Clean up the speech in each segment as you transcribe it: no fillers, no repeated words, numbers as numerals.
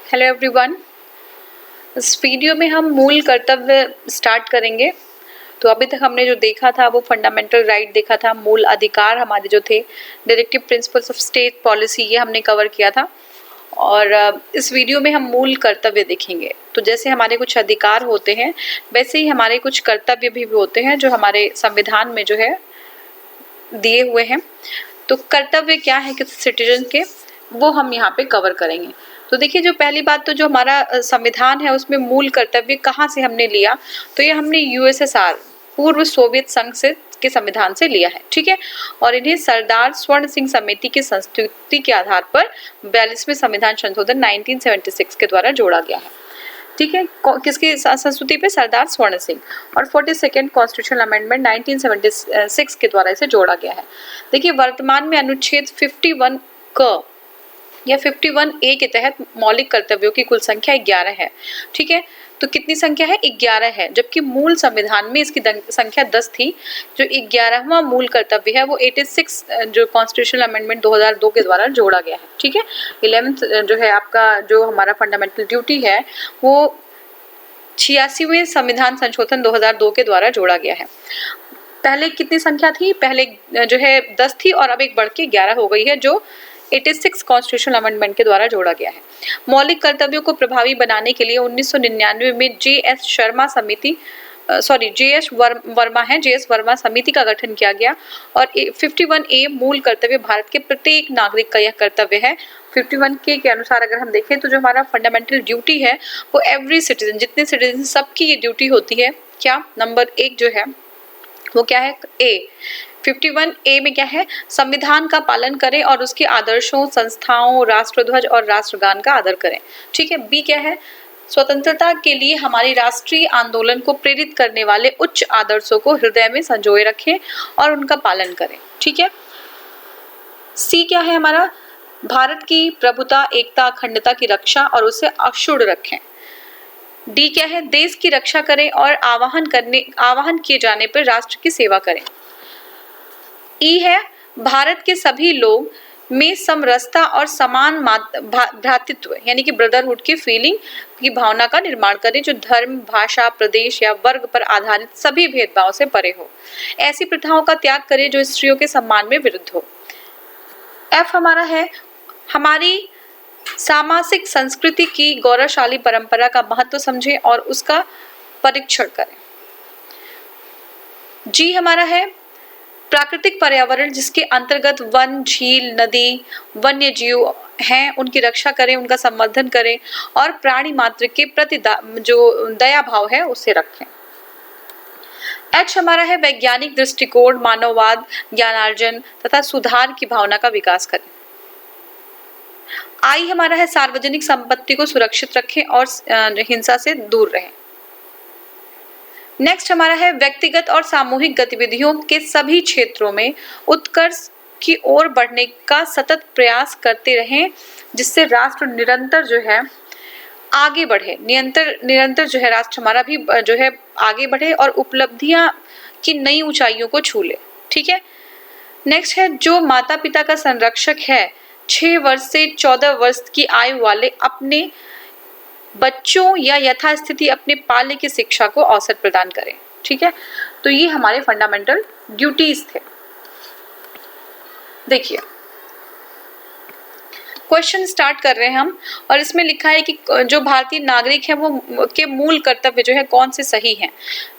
Hello everyone. इस video में हम मूल कर्तव्य स्टार्ट करेंगे। तो अभी तक हमने जो देखा था वो फंडामेंटल राइट देखा था, मूल अधिकार हमारे जो थे, directive principles of state policy, ये हमने कवर किया था। और इस वीडियो में हम मूल कर्तव्य देखेंगे। तो जैसे हमारे कुछ अधिकार होते हैं वैसे ही हमारे कुछ कर्तव्य भी होते हैं जो हमारे संविधान में जो है दिए हुए हैं। तो कर्तव्य क्या है किसी सिटीजन के, वो हम यहाँ पे कवर करेंगे। तो देखिए, जो पहली बात तो जो हमारा संविधान है उसमें मूल कर्तव्य कहाँ से हमने लिया, तो ये हमने यूएसएसआर, पूर्व सोवियत संघ से के संविधान से लिया है। ठीक है, और इन्हें सरदार स्वर्ण सिंह समिति की संस्तुति के आधार पर 42वें संविधान संशोधन 1976 के द्वारा जोड़ा गया है। ठीक है, किसकी संस्तुति पे? सरदार स्वर्ण सिंह। और 42nd कॉन्स्टिट्यूशनल अमेंडमेंट 1976 के द्वारा इसे जोड़ा गया है। देखिए, वर्तमान में अनुच्छेद 51 क या 51A के तहत मौलिक कर्तव्यों की कुल संख्या 11 है। ठीक है, तो कितनी संख्या है? 11 है, जबकि मूल संविधान में इसकी संख्या 10 थी। जो 11वां मूल कर्तव्य है वो 86 जो कॉन्स्टिट्यूशनल अमेंडमेंट 2002 के द्वारा जोड़ा गया है। ठीक है, 11th जो है आपका जो हमारा फंडामेंटल ड्यूटी है वो 86वें संविधान संशोधन 2002 के द्वारा जोड़ा गया है। पहले कितनी संख्या थी? पहले जो है 10 थी और अब एक बढ़ के 11 हो गई है, जो 86 कॉन्स्टिट्यूशनल अमेंडमेंट के द्वारा जोड़ा गया है। मौलिक कर्तव्यों को प्रभावी बनाने के लिए 1999 में जेएस वर्मा समिति का गठन किया गया। और 51A मूल कर्तव्य भारत के प्रत्येक नागरिक का यह कर्तव्य है। 51K के अनुसार अगर हम देखें तो जो हमारा फंडामेंटल ड्यूटी है वो एवरी सिटीजन, जितने सिटीजन सबकी ये ड्यूटी होती है। क्या? नंबर 1 जो है वो क्या है? ए। 51A में क्या है? संविधान का पालन करें और उसके आदर्शों, संस्थाओं, राष्ट्रध्वज और राष्ट्रगान का आदर करें। ठीक है। बी क्या है? स्वतंत्रता के लिए हमारी राष्ट्रीय आंदोलन को प्रेरित करने वाले उच्च आदर्शों को हृदय में संजोए रखें और उनका पालन करें। ठीक है। सी क्या है हमारा? भारत की प्रभुता, एकता, अखंडता की रक्षा और उसे अक्षुण्ण रखें। डी क्या है? देश की रक्षा करें और आह्वान किए जाने पर राष्ट्र की सेवा करें। ई है भारत के सभी लोग में समरसता और समान भ्रातृत्व यानी कि ब्रदरहुड की फीलिंग की भावना का निर्माण करें, जो धर्म, भाषा, प्रदेश या वर्ग पर आधारित सभी भेदभाव से परे हो। ऐसी प्रथाओं का त्याग करें जो स्त्रियों के सम्मान में विरुद्ध हो। एफ हमारा है हमारी सामाजिक संस्कृति की गौरवशाली परंपरा का महत्व समझें और उसका परीक्षण करें। जी हमारा है प्राकृतिक पर्यावरण जिसके अंतर्गत वन, झील, नदी, वन्य जीव हैं, उनकी रक्षा करें, उनका संवर्धन करें और प्राणी मात्र के प्रति जो दया भाव है उसे रखें। एच हमारा है वैज्ञानिक दृष्टिकोण, मानववाद, ज्ञानार्जन तथा सुधार की भावना का विकास करें। आई हमारा है सार्वजनिक संपत्ति को सुरक्षित रखें और हिंसा से दूर रहें। नेक्स्ट हमारा है व्यक्तिगत और सामूहिक गतिविधियों के सभी क्षेत्रों में उत्कर्ष की ओर बढ़ने का सतत प्रयास करते रहें, जिससे राष्ट्र निरंतर जो है आगे बढ़े। निरंतर जो है राष्ट्र हमारा भी जो है आगे बढ़े और उपलब्धियां की नई ऊंचाइयों को छू ले। ठीक है। नेक्स्ट है जो माता पिता का संरक्षक है, 6 वर्ष से 14 वर्ष की आयु वाले अपने बच्चों या यथास्थिति अपने पाल्य की शिक्षा को अवसर प्रदान करें। ठीक है, तो ये हमारे फंडामेंटल ड्यूटीज थे। देखिए, क्वेश्चन स्टार्ट कर रहे हैं हम, और इसमें लिखा है कि जो भारतीय नागरिक है वो के मूल कर्तव्य जो है कौन से सही हैं।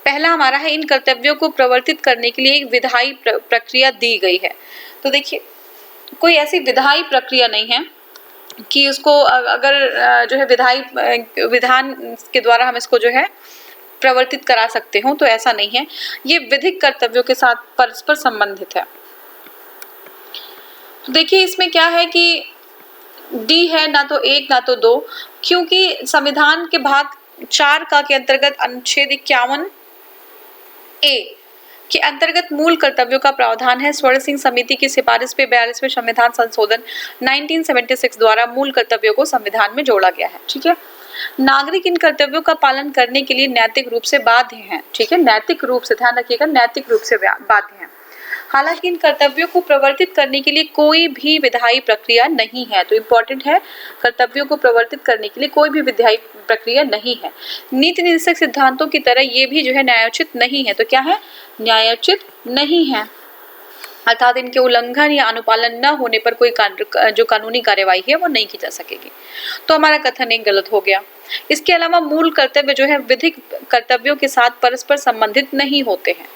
पहला हमारा है इन कर्तव्यों को प्रवर्तित करने के लिए एक विधायी प्रक्रिया दी गई है। तो देखिए, कोई ऐसी विधायी प्रक्रिया नहीं है कि उसको अगर जो है विधान के द्वारा हम इसको जो है प्रवर्तित करा सकते हो, तो ऐसा नहीं है। ये विधिक कर्तव्यों के साथ परस्पर संबंधित है। देखिए, इसमें क्या है कि डी है, ना तो 1 ना तो 2, क्योंकि संविधान के भाग 4 का के अंतर्गत अनुच्छेद 51A के अंतर्गत मूल कर्तव्यों का प्रावधान है। स्वर्ण सिंह समिति की सिफारिश पे 42वें संविधान संशोधन 1976 द्वारा मूल कर्तव्यों को संविधान में जोड़ा गया है। ठीक है। नागरिक इन कर्तव्यों का पालन करने के लिए नैतिक रूप से बाध्य हैं। ठीक है, नैतिक रूप से ध्यान रखिएगा, नैतिक रूप से बाध्य हैं। हालांकि इन कर्तव्यों को प्रवर्तित करने के लिए कोई भी विधायी प्रक्रिया नहीं है। तो इम्पोर्टेंट है, कर्तव्यों को प्रवर्तित करने के लिए कोई भी विधायी प्रक्रिया नहीं है। नीति निर्देशक सिद्धांतों की तरह ये भी जो है न्यायोचित नहीं है। तो क्या है? न्यायोचित नहीं है, अर्थात इनके उल्लंघन या अनुपालन न होने पर कोई जो कानूनी कार्यवाही है वो नहीं की जा सकेगी। तो हमारा कथन एक गलत हो गया। इसके अलावा मूल कर्तव्य जो है विधिक कर्तव्यों के साथ परस्पर संबंधित नहीं होते हैं।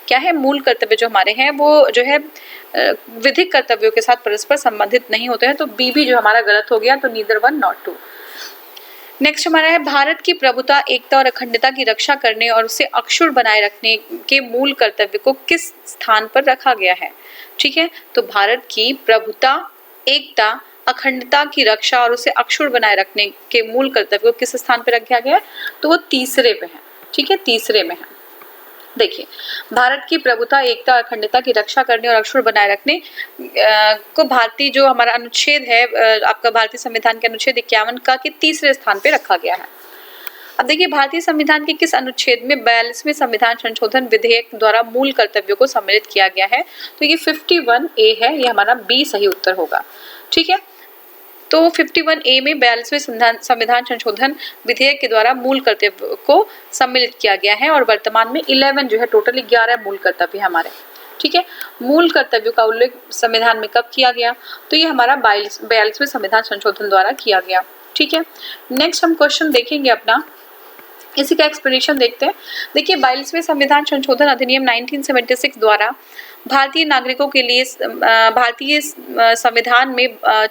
क्या है? मूल कर्तव्य जो हमारे हैं वो जो है विधिक कर्तव्यों के साथ परस्पर संबंधित नहीं होते हैं। तो बी भी जो हमारा गलत हो गया। तो neither one not two. Next हमारा है भारत की प्रभुता, एकता और अखंडता की रक्षा करने और उसे अक्षुण्ण बनाए रखने के मूल कर्तव्य को किस स्थान पर रखा गया है? ठीक है, तो भारत की प्रभुता, एकता, अखंडता की रक्षा और उसे अक्षुण्ण बनाए रखने के मूल कर्तव्य को किस स्थान पर रखा गया है? तो वो तीसरे पे है। ठीक है, तीसरे में है। देखिए, भारत की प्रभुता, एकता, अखंडता की रक्षा करने और अक्षुण्ण बनाए रखने को भारतीय जो हमारा अनुच्छेद है आपका भारतीय संविधान के अनुच्छेद 51 का के तीसरे स्थान पे रखा गया है। अब देखिए, भारतीय संविधान के किस अनुच्छेद में 42वें संविधान संशोधन विधेयक द्वारा मूल कर्तव्यों को सम्मिलित किया गया है? तो ये 51A है, ये हमारा बी सही उत्तर होगा। ठीक है, तो 51A में 42वें संविधान संशोधन विधेयक के द्वारा मूल कर्तव्य को सम्मिलित किया गया है और वर्तमान में 11 जो है, टोटल 11 मूल कर्तव्य हमारे। ठीक है, मूल कर्तव्यों का उल्लेख संविधान में कब किया गया? तो ये हमारा 42वें संविधान संशोधन द्वारा किया गया। ठीक है, नेक्स्ट हम क्वेश्चन देखेंगे अपना, इसी का एक्सप्लेनेशन देखते हैं। देखिए, 42वें संविधान संशोधन अधिनियम 1976 द्वारा भारतीय नागरिकों के लिए भारतीय संविधान में भाग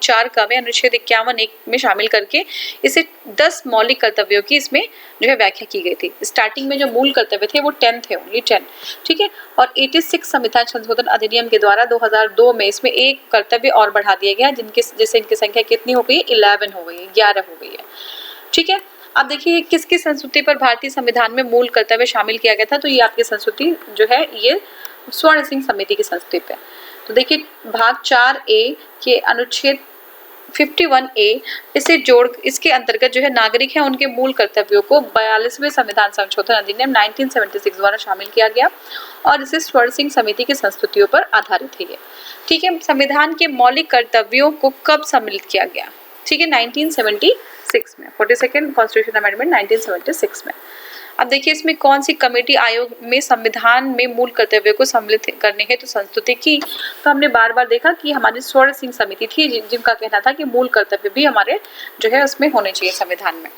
4 का में अनुच्छेद 51 में शामिल करके इसे 10 मौलिक कर्तव्यों की इसमें जो है व्याख्या की गई थी। स्टार्टिंग में जो मूल कर्तव्य थे वो 10 थे, ओनली 10। ठीक है, और 86 संविधान संशोधन अधिनियम के द्वारा 2002 में इसमें एक कर्तव्य और बढ़ा दिया गया, जिससे इनकी संख्या कितनी हो गई? 11 हो गई है, 11 हो गई है। ठीक है, अब देखिए किसकी संस्तुति पर भारतीय संविधान में मूल कर्तव्य शामिल किया गया था? तो ये आपकी संस्तुति जो है ये स्वर्ण सिंह समिति की संस्तुति पे। तो देखिए, भाग 4A के अनुच्छेद 51A इसे जोड़, इसके अंतर्गत जो है नागरिक है उनके मूल कर्तव्यों को 42वें संविधान संशोधन अधिनियम 1976 द्वारा शामिल किया गया और इसे स्वर्ण सिंह समिति की संस्तुतियों पर आधारित है ये। ठीक है, संविधान के मौलिक कर्तव्यों को कब सम्मिलित किया गया? ठीक है, 1976 में, 42nd कॉन्स्टिट्यूशन अमेंडमेंट 1976 में। अब देखिए, इसमें कौन सी कमेटी आयोग में संविधान में मूल कर्तव्य को सम्मिलित करने हेतु संस्तुति की? तो हमने बार बार देखा कि हमारी स्वर्ण सिंह समिति थी जिनका कहना था कि मूल कर्तव्य भी हमारे जो है उसमें होने चाहिए संविधान में।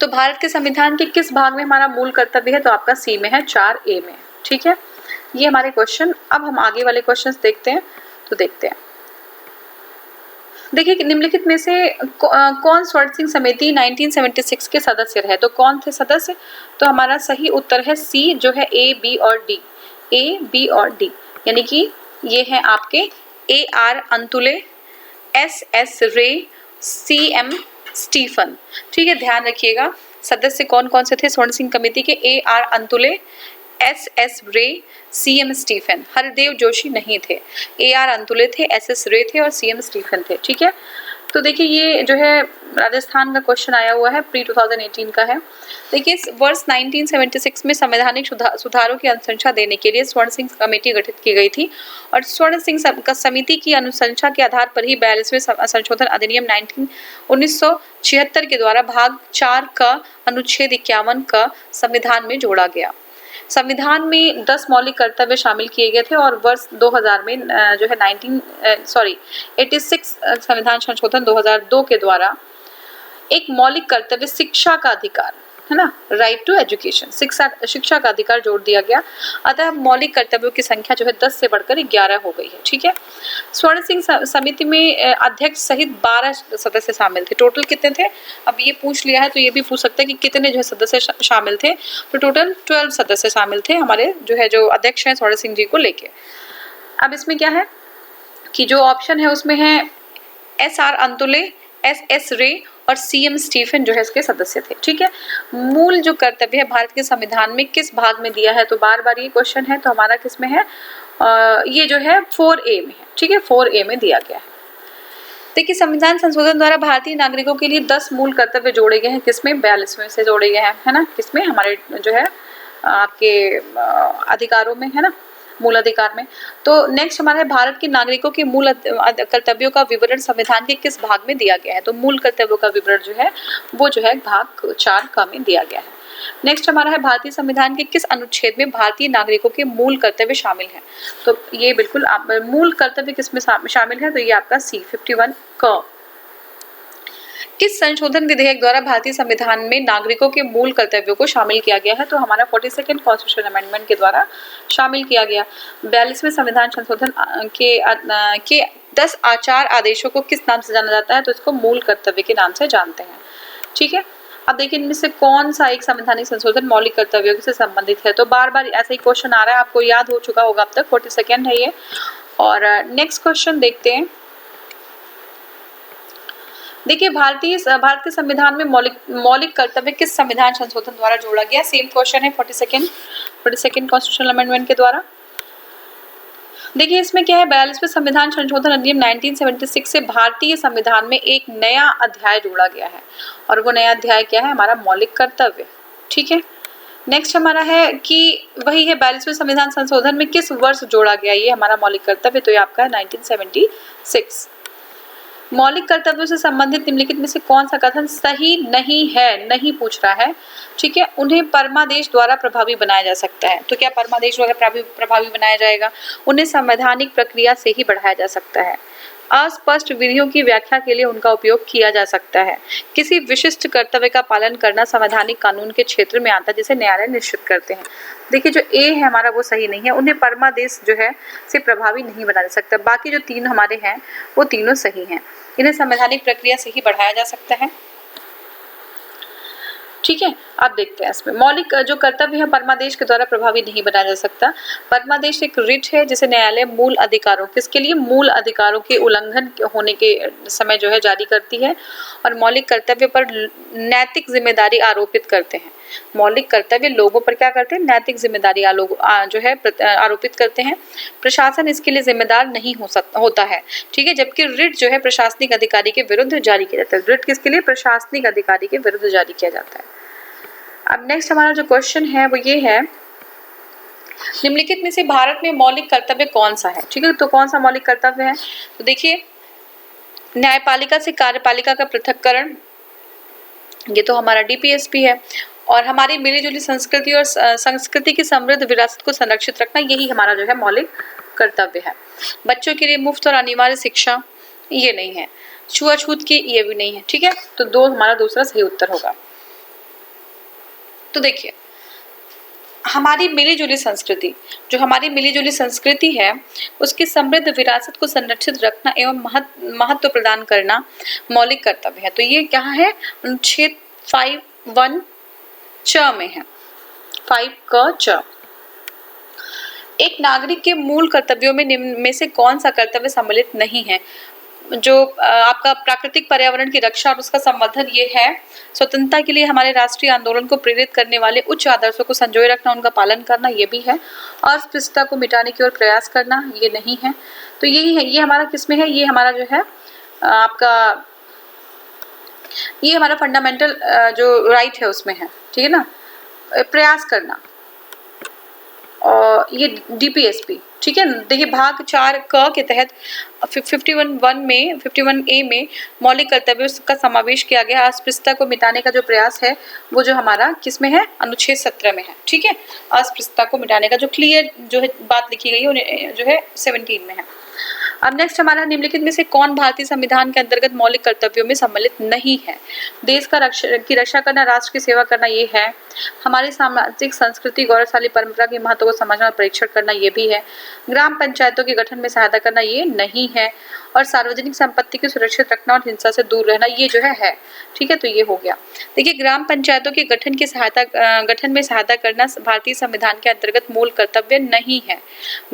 तो भारत के संविधान के किस भाग में हमारा मूल कर्तव्य है? तो आपका सी में है, 4A में। ठीक है, ये हमारे क्वेश्चन। अब हम आगे वाले क्वेश्चन देखते हैं। तो देखते हैं, देखिए निम्नलिखित में से कौन स्वर्ण सिंह समिति 1976 के सदस्य रहे? तो कौन थे सदस्य? तो हमारा सही उत्तर है सी, जो है A, B और D। A, B और D, यानी कि ये है आपके AR अंतुले, SS रे, CM स्टीफन। ठीक है, ध्यान रखिएगा सदस्य कौन कौन से थे स्वर्ण सिंह कमेटी के? AR अंतुले, SS रे, CM स्टीफन। हरदेव जोशी नहीं थे, AR अंतुले थे, SS रे थे और CM स्टीफन थे। ठीक है, तो देखिए ये जो है राजस्थान का क्वेश्चन आया हुआ है, प्री 2018 का है। देखिए, वर्ष 1976 में संवैधानिक सुधारों की अनुशंसा देने के लिए स्वर्ण सिंह कमेटी गठित की गई थी और स्वर्ण सिंह समिति की अनुशंसा के आधार पर ही 42वें संशोधन अधिनियम 1976 के द्वारा भाग 4 का अनुच्छेद 51 का संविधान में जोड़ा गया। संविधान में 10 मौलिक कर्तव्य शामिल किए गए थे और वर्ष 2000 में जो है 86 संविधान संशोधन 2002 के द्वारा एक मौलिक कर्तव्य शिक्षा का अधिकार, है ना, राइट टू एजुकेशन, शिक्षा का अधिकार जोड़ दिया गया। अतः मौलिक कर्तव्यों की संख्या जो है 10 से बढ़कर 11 हो गई है। ठीक है, स्वर्ण सिंह समिति में अध्यक्ष सहित 12 सदस्य शामिल थे। टोटल कितने थे? अब ये पूछ लिया है तो ये भी पूछ सकता है कि कितने जो है सदस्य शामिल थे। तो टोटल 12 सदस्य शामिल थे हमारे जो अध्यक्ष हैं स्वर्ण सिंह जी को लेके। अब इसमें क्या है कि जो ऑप्शन है उसमें है SR अंतुले, SS रे और CM स्टीफन जो है इसके सदस्य थे। ठीक है, मूल जो कर्तव्य है भारत के संविधान में किस भाग में दिया है? तो बार बार ये क्वेश्चन है, तो हमारा किस में है? ये जो है 4A में है। ठीक है, 4A में दिया गया है। देखिए, संविधान संशोधन द्वारा भारतीय नागरिकों के लिए 10 मूल कर्तव्य जोड़े गए हैं। किसमें? 42वें से जोड़े गए हैं, है ना। किसमें? हमारे जो है आपके अधिकारों में, है ना, मूल अधिकार में। तो नेक्स्ट हमारा है भारत के नागरिकों के मूल कर्तव्यों का विवरण संविधान के किस भाग में दिया गया है? तो मूल कर्तव्यों का विवरण जो है वो जो है भाग 4 क में दिया गया है। नेक्स्ट हमारा है भारतीय संविधान के किस अनुच्छेद में भारतीय नागरिकों के मूल कर्तव्य शामिल हैं? तो ये बिल्कुल मूल कर्तव्य किसमें शामिल है? तो ये आपका C 51 क। किस संशोधन विधेयक द्वारा भारतीय संविधान में नागरिकों के मूल कर्तव्यों को शामिल किया गया है? तो हमारा 42nd कॉन्स्टिट्यूशन अमेंडमेंट के द्वारा शामिल किया गया। 42वें संविधान संशोधन के 10 आचार आदेशों को किस नाम से जाना जाता है? तो इसको मूल कर्तव्य के नाम से जानते हैं। ठीक है, अब देखिए इनमें से कौन सा एक संवैधानिक संशोधन मौलिक कर्तव्यों से संबंधित है? तो बार बार ऐसा ही क्वेश्चन आ रहा है, आपको याद हो चुका होगा अब तक, 42nd है ये। और नेक्स्ट क्वेश्चन देखते हैं। देखिए भारत के संविधान में मौलिक कर्तव्य किस संविधान संशोधन द्वारा जोड़ा गया? सेम क्वेश्चन है 42nd कॉन्स्टिट्यूशनल अमेंडमेंट के द्वारा। देखिए इसमें क्या है, 42वें संविधान संशोधन अधिनियम 1976 से भारतीय संविधान में एक नया अध्याय जोड़ा गया है, और वो नया अध्याय क्या है? हमारा मौलिक कर्तव्य। ठीक है, नेक्स्ट हमारा है कि वही है 42वें संविधान संशोधन में किस वर्ष जोड़ा गया ये हमारा मौलिक कर्तव्य? तो ये आपका है 1976। मौलिक कर्तव्यों से संबंधित निम्नलिखित में से कौन सा कथन सही नहीं है? नहीं पूछ रहा है, ठीक है। उन्हें परमादेश द्वारा प्रभावी बनाया जा सकता है। तो क्या परमादेश द्वारा प्रभावी बनाया जाएगा? उन्हें संवैधानिक प्रक्रिया से ही बढ़ाया जा सकता है। अस्पष्ट विधियों की व्याख्या के लिए उनका उपयोग किया जा सकता है। किसी विशिष्ट कर्तव्य का पालन करना संवैधानिक कानून के क्षेत्र में आता है जिसे न्यायालय निश्चित करते हैं। देखिए जो ए है हमारा वो सही नहीं है, उन्हें परमादेश जो है से प्रभावी नहीं बनाया जा सकता। बाकी जो 3 हमारे हैं वो तीनों सही हैं। इन्हें संवैधानिक प्रक्रिया से ही बढ़ाया जा सकता है। ठीक है, अब देखते हैं इसमें मौलिक जो कर्तव्य है परमादेश के द्वारा प्रभावी नहीं बनाया जा सकता। परमादेश एक रिट है जिसे न्यायालय मूल अधिकारों, किसके लिए? मूल अधिकारों के उल्लंघन होने के समय जो है जारी करती है, और मौलिक कर्तव्य पर नैतिक जिम्मेदारी आरोपित करते हैं। मौलिक कर्तव्य लोगों पर क्या करते हैं? नैतिक जिम्मेदारी जो है आरोपित करते हैं। प्रशासन इसके लिए जिम्मेदार नहीं होता है। ठीक है, जबकि रिट जो है प्रशासनिक अधिकारी के विरुद्ध जारी किया जाता है। रिट किसके लिए? प्रशासनिक अधिकारी के विरुद्ध जारी किया जाता है। अब नेक्स्ट हमारा जो क्वेश्चन है वो ये है, निम्नलिखित में से भारत में मौलिक कर्तव्य कौन सा है? ठीक है, तो कौन सा मौलिक कर्तव्य है? तो देखिए न्यायपालिका से कार्यपालिका का पृथक्करण, ये तो हमारा DPSP है। और हमारी मिलीजुली संस्कृति और संस्कृति की समृद्ध विरासत को संरक्षित रखना, यही हमारा जो है मौलिक कर्तव्य है। बच्चों के लिए मुफ्त और अनिवार्य शिक्षा, ये नहीं है। छुआछूत की, ये भी नहीं है। ठीक है, तो 2 हमारा दूसरा सही उत्तर होगा। तो देखिए हमारी मिलीजुली संस्कृति, जो हमारी मिलीजुली संस्कृति है उसकी समृद्ध विरासत को संरक्षित रखना एवं महत्व प्रदान करना मौलिक कर्तव्य है। तो ये क्या है? अनुच्छेद 51 च में है, 5 क च। एक नागरिक के मूल कर्तव्यों में निम्न में से कौन सा कर्तव्य सम्मिलित नहीं है? जो आपका प्राकृतिक पर्यावरण की रक्षा और उसका संवर्धन ये है। स्वतंत्रता के लिए हमारे राष्ट्रीय आंदोलन को प्रेरित करने वाले उच्च आदर्शों को संजोए रखना, उनका पालन करना, ये भी है। अस्पृश्यता को मिटाने की ओर प्रयास करना, ये नहीं है। तो यही है, ये हमारा किसमें है? ये हमारा जो है आपका, ये हमारा फंडामेंटल जो राइट है उसमें है। ठीक है ना, प्रयास करना, और ये DPSP। ठीक है, देखिए भाग 4 क के तहत 51A में मौलिक कर्तव्यों का समावेश किया गया। अस्पृश्यता को मिटाने का जो प्रयास है वो जो हमारा किसमें है? अनुच्छेद 17 में है। ठीक है, अस्पृश्यता को मिटाने का जो क्लियर जो है बात लिखी गई है जो है 17 में है। अब नेक्स्ट हमारा निम्नलिखित में से कौन भारतीय संविधान के अंतर्गत मौलिक कर्तव्यों में सम्मिलित नहीं है? देश की रक्षा करना, राष्ट्र की सेवा करना, ये है। हमारी सामाजिक संस्कृति गौरवशाली परंपरा के महत्व को समझना और परीक्षण करना, ये भी है। ग्राम पंचायतों के गठन में सहायता करना, ये नहीं है। और सार्वजनिक संपत्ति को सुरक्षित रखना और हिंसा से दूर रहना, ये जो है। ठीक है, तो ये हो गया। देखिए ग्राम पंचायतों के गठन में सहायता करना भारतीय संविधान के अंतर्गत मूल कर्तव्य नहीं है।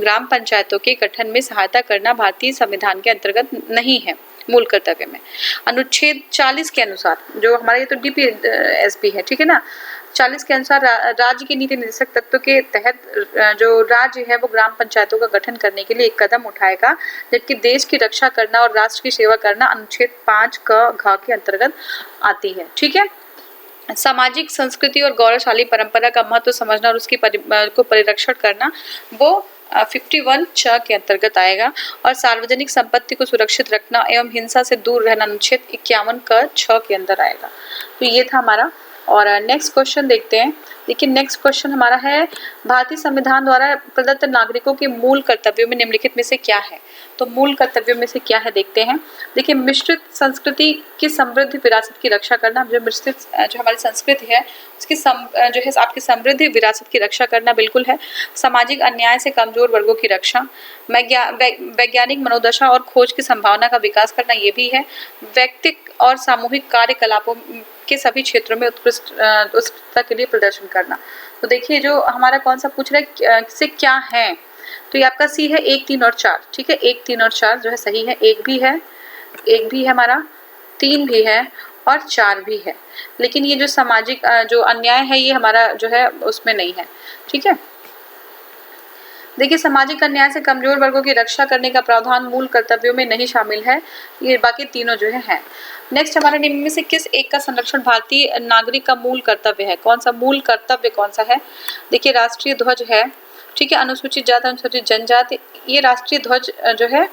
ग्राम पंचायतों के गठन में सहायता करना भारतीय संविधान के अंतर्गत नहीं है मूल कर्तव्य में। अनुच्छेद 40 के अनुसार, जो हमारा ये तो DPSP है, ठीक है ना, 40 के अनुसार राज्य के नीति निर्देशक तत्व के तहत जो राज्य है वो ग्राम पंचायतों का गठन करने के लिए एक कदम उठाएगा, जबकि देश की रक्षा करना और राष्ट्र की सेवा करना अनुच्छेद 5 क घ के अंतर्गत आती है। ठीक है, सामाजिक संस्कृति और गौरवशाली परंपरा का महत्व समझना और उसकी को परिरक्षण करना वो 51 च के अंतर्गत आएगा। और सार्वजनिक संपत्ति को सुरक्षित रखना एवं हिंसा से दूर रहना अनुच्छेद 51 क छ के अंदर आएगा। तो ये था हमारा। और नेक्स्ट क्वेश्चन देखते हैं। देखिए नेक्स्ट क्वेश्चन हमारा है, भारतीय संविधान द्वारा प्रदत्त नागरिकों के मूल कर्तव्यों में निम्नलिखित में से क्या है। तो मूल कर्तव्यों में से क्या है देखते हैं। देखिए मिश्रित संस्कृति की समृद्ध विरासत की रक्षा करना, जो मिश्रित जो हमारी संस्कृति है उसकी जो है आपकी समृद्ध विरासत की रक्षा करना बिल्कुल है। सामाजिक अन्याय से कमजोर वर्गों की रक्षा, वैज्ञानिक मनोदशा और खोज की संभावना का विकास करना ये भी है। व्यक्तिक और सामूहिक कार्यकलापों के सभी क्षेत्रों में उत्कृष्टता के लिए प्रदर्शन करना। तो देखिए जो हमारा कौन सा पूछ रहा है से क्या है, तो ये आपका सी है 1, 3 और 4। ठीक है, 1, 3 और 4 जो है सही है। एक भी है हमारा, 3 भी है और 4 भी है। लेकिन ये जो सामाजिक जो अन्याय है ये हमारा जो है उसमें नहीं है। ठीक है, देखिए सामाजिक अन्याय से कमजोर वर्गों की रक्षा करने का प्रावधान मूल कर्तव्यों में नहीं शामिल है, ये बाकी तीनों जो है। नेक्स्ट हमारे निम्न में से किस एक का संरक्षण भारतीय नागरिक का मूल कर्तव्य है। कौन सा मूल कर्तव्य कौन सा है। देखिए राष्ट्रीय ध्वज है। ठीक है, अनुसूचित जाति अनुसूचित जनजाति, ये राष्ट्रीय ध्वज जो है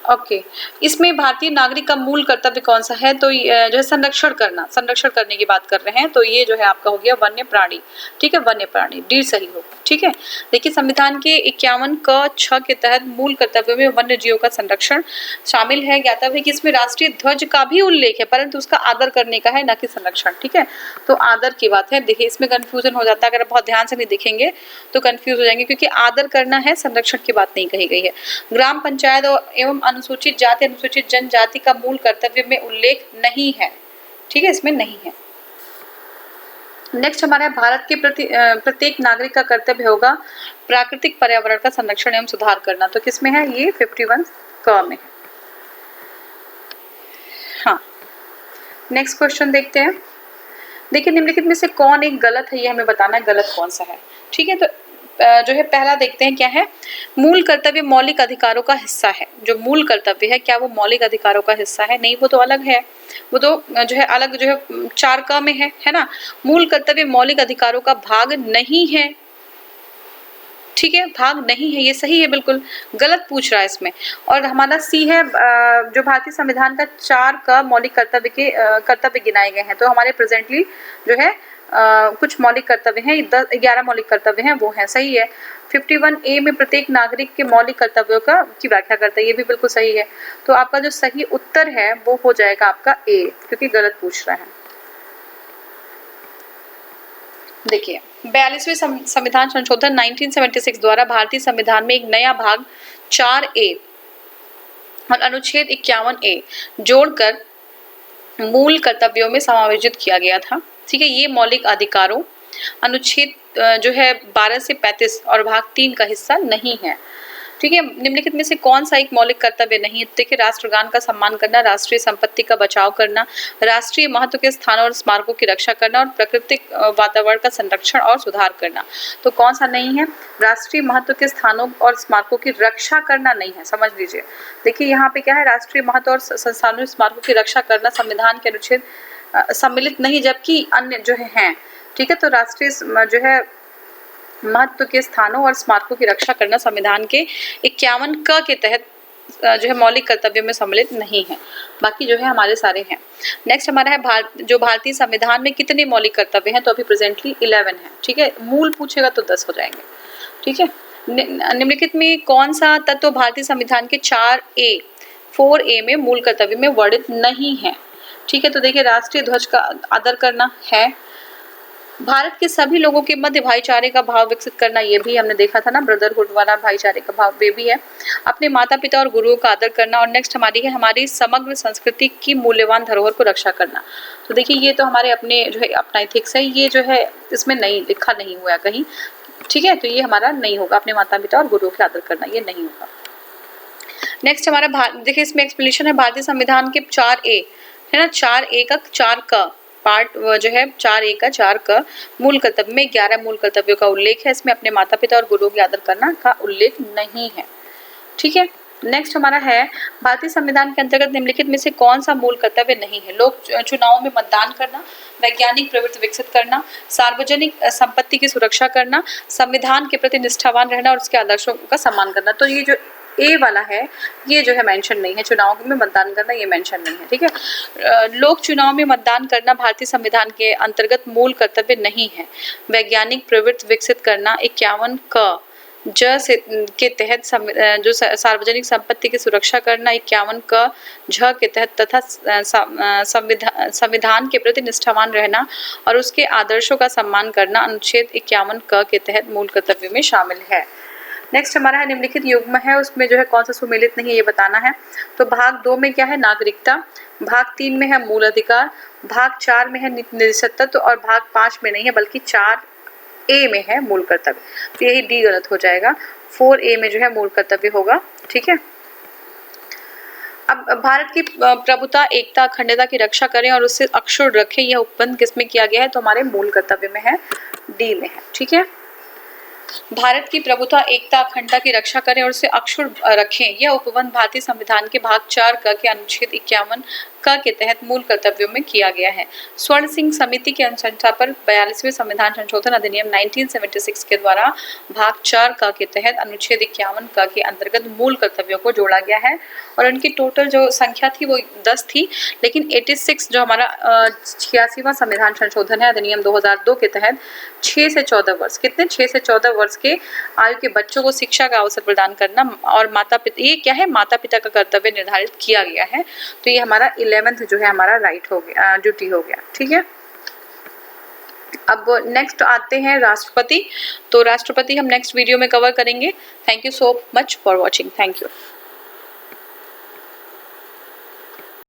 ओके इसमें भारतीय नागरिक का मूल कर्तव्य कौन सा है, तो जो है संरक्षण करने की बात कर रहे हैं। तो ये जो है आपका हो गया वन्य प्राणी। ठीक है, वन्य प्राणी डी सही होगा। ठीक है, देखिए संविधान के 51 क छ के तहत मूल कर्तव्यों में वन्य जीवों का संरक्षण शामिल है। ज्ञातव्य है कि इसमें राष्ट्रीय ध्वज का भी उल्लेख है, परंतु उसका आदर करने का है, न कि संरक्षण। ठीक है, तो आदर की बात है। देखिए इसमें कंफ्यूजन हो जाता है, अगर बहुत ध्यान से नहीं देखेंगे तो कंफ्यूज हो जाएंगे, क्योंकि आदर करना है, संरक्षण की बात नहीं कही गई है। ग्राम पंचायत एवं अनुसूचित जाति अनुसूचित जनजाति का मूल कर्तव्य में उल्लेख नहीं है। ठीक है, इसमें नहीं है। नेक्स्ट हमारा भारत के प्रत्येक नागरिक का कर्तव्य होगा प्राकृतिक पर्यावरण का संरक्षण एवं सुधार करना। तो किसमें है, ये 51 क में है। हाँ, नेक्स्ट क्वेश्चन देखते हैं। देखिए निम्नलिखित में से कौन एक गलत है, ये हमें बताना है गलत कौन सा है। ठीक है, तो जो है पहला देखते हैं क्या है। मूल कर्तव्य मौलिक अधिकारों का हिस्सा है। जो मूल कर्तव्य है क्या वो मौलिक अधिकारों का हिस्सा है, नहीं, वो तो अलग है। वो तो जो है अलग जो है 4 क में है ना। मूल कर्तव्य मौलिक अधिकारों का भाग नहीं है। ठीक है, भाग नहीं है, ये सही है, बिल्कुल गलत पूछ रहा है इसमें। और हमारा सी है जो भारतीय संविधान का 4 का मौलिक कर्तव्य गिनाए गए हैं। तो हमारे प्रेजेंटली जो है कुछ मौलिक कर्तव्य हैं, 11 मौलिक कर्तव्य हैं, वो हैं, सही है। 51A में प्रत्येक नागरिक के मौलिक कर्तव्यों की व्याख्या करता है, ये भी बिल्कुल सही है। तो आपका जो सही उत्तर है वो हो जाएगा आपका ए, क्योंकि गलत पूछ रहा है। देखिए 42वें संविधान संशोधन 1976 द्वारा भारतीय संविधान में एक नया भाग 4A और अनुच्छेद 51A जोड़कर मूल कर्तव्यों में समायोजित किया गया था। ठीक है, ये मौलिक अधिकारों अनुच्छेद जो है 12 से 35 और भाग 3 का हिस्सा नहीं है। ठीक है, निम्नलिखित में से कौन सा एक मौलिक कर्तव्य नहीं है। देखिए राष्ट्रगान का सम्मान करना, राष्ट्रीय संपत्ति का बचाव करना, राष्ट्रीय महत्व के स्थानों और स्मारकों की रक्षा करना और प्राकृतिक वातावरण का संरक्षण और सुधार करना। तो कौन सा नहीं है, राष्ट्रीय महत्व के स्थानों और स्मारकों की रक्षा करना नहीं है, समझ लीजिए। देखिए यहाँ पे क्या है, राष्ट्रीय महत्व और संस्थानों स्मारकों की रक्षा करना संविधान के अनुच्छेद सम्मिलित नहीं, जबकि अन्य जो है। ठीक है, तो राष्ट्रीय जो है महत्व के स्थानों और स्मारकों की रक्षा करना संविधान के 51 क के तहत जो है मौलिक कर्तव्यों में सम्मिलित नहीं है। बाकी जो है हमारे सारे हैं। नेक्स्ट हमारा है जो भारतीय संविधान में कितने मौलिक कर्तव्य हैं, तो अभी प्रेजेंटली 11 है। ठीक है, मूल पूछेगा तो 10 हो जाएंगे। ठीक है, निम्नलिखित में कौन सा तत्व भारतीय संविधान के 4A में मूल कर्तव्य में वर्णित नहीं है। ठीक है, तो देखिए राष्ट्रीय ध्वज का आदर करना है, भारत के सभी लोगों के मध्य भाईचारे का भाव विकसित करना, ये भी हमने देखा था ना, ब्रदरहुड वाला भाईचारे का भाव, वे भी है। अपने माता पिता और गुरुओं का आदर करना। और नेक्स्ट हमारी है हमारी समग्र संस्कृति की मूल्यवान धरोहर को रक्षा करना। तो देखिए ये तो हमारे अपने जो है अपना एथिक्स है, ये जो है इसमें नहीं लिखा नहीं हुआ कहीं। ठीक है, तो ये हमारा नहीं होगा, अपने माता पिता और गुरुओं का आदर करना, ये नहीं होगा। नेक्स्ट हमारा देखिए इसमें एक्सप्लेनेशन है भारतीय संविधान के 4A है ना, 4A का 4 का पार्ट जो है 4A का 4 का मूल कर्तव्य में 11 मूल कर्तव्यों का उल्लेख है। इसमें अपने माता पिता और गुरुओं के आदर करना का उल्लेख नहीं है। ठीक है, नेक्स्ट हमारा है भारतीय संविधान के अंतर्गत निम्नलिखित में से कौन सा मूल कर्तव्य नहीं है? लोक चुनाव में मतदान करना, वैज्ञानिक प्रवृत्ति विकसित करना, सार्वजनिक संपत्ति की सुरक्षा करना, संविधान के प्रति निष्ठावान रहना और उसके आदर्शों का सम्मान करना। तो ये जो ए वाला है ये जो है मेंशन नहीं है, चुनाव में मतदान करना ये मेंशन नहीं है, ठीक है। लोक चुनाव में मतदान करना भारतीय संविधान के अंतर्गत मूल कर्तव्य नहीं है। वैज्ञानिक प्रवृत्ति विकसित करना 51 क के तहत जो सार्वजनिक संपत्ति की सुरक्षा करना 51 क झ के तहत तथा संविधान के प्रति निष्ठावान रहना और उसके आदर्शों का सम्मान करना अनुच्छेद 51 क के तहत मूल कर्तव्य में शामिल है। नेक्स्ट हमारा है निम्नलिखित युग्म है उसमें जो है कौन सा सुमेलित नहीं है ये बताना है। तो भाग 2 में क्या है? नागरिकता। भाग 3 में है मूल अधिकार। भाग 4 में है निरीक्षतत्व और भाग 5 में नहीं है बल्कि 4A में है मूल कर्तव्य। तो यही डी गलत हो जाएगा, 4A में जो है मूल कर्तव्य होगा, ठीक है। अब भारत की प्रभुता, एकता, अखंडता की रक्षा करें और उससे अक्षुण्ण रखें, यह उपबंध किसमें किया गया है? तो हमारे मूल कर्तव्य में है, डी में है, ठीक है। भारत की प्रभुता, एकता, अखंडता की रक्षा करें और उसे अक्षुण्ण रखें, यह उपबंध भारतीय संविधान के भाग 4 क के अनुच्छेद 51 क के तहत मूल कर्तव्यों में किया गया है। स्वर्ण सिंह समिति की अनुशंसा पर 42वें संविधान संशोधन अधिनियम 1976 के द्वारा भाग 4 क के तहत अनुच्छेद 51 क के अंतर्गत मूल कर्तव्यों को जोड़ा गया है और उनकी टोटल जो संख्या थी वो 10 थी, लेकिन 86 जो हमारा 86वां संविधान संशोधन है अधिनियम 2002 के तहत 6 से 14 वर्ष, कितने 6 से 14 वर्ष के आयु के बच्चों को शिक्षा का अवसर प्रदान करना और माता पिता, ये क्या है? माता पिता का कर्तव्य निर्धारित किया गया है। तो ये हमारा 11th जो है हमारा राइट हो गया, ड्यूटी हो गया, ठीक है। अब नेक्स्ट आते हैं राष्ट्रपति। तो राष्ट्रपति हम नेक्स्ट वीडियो में कवर करेंगे। Thank you so much for watching. Thank you.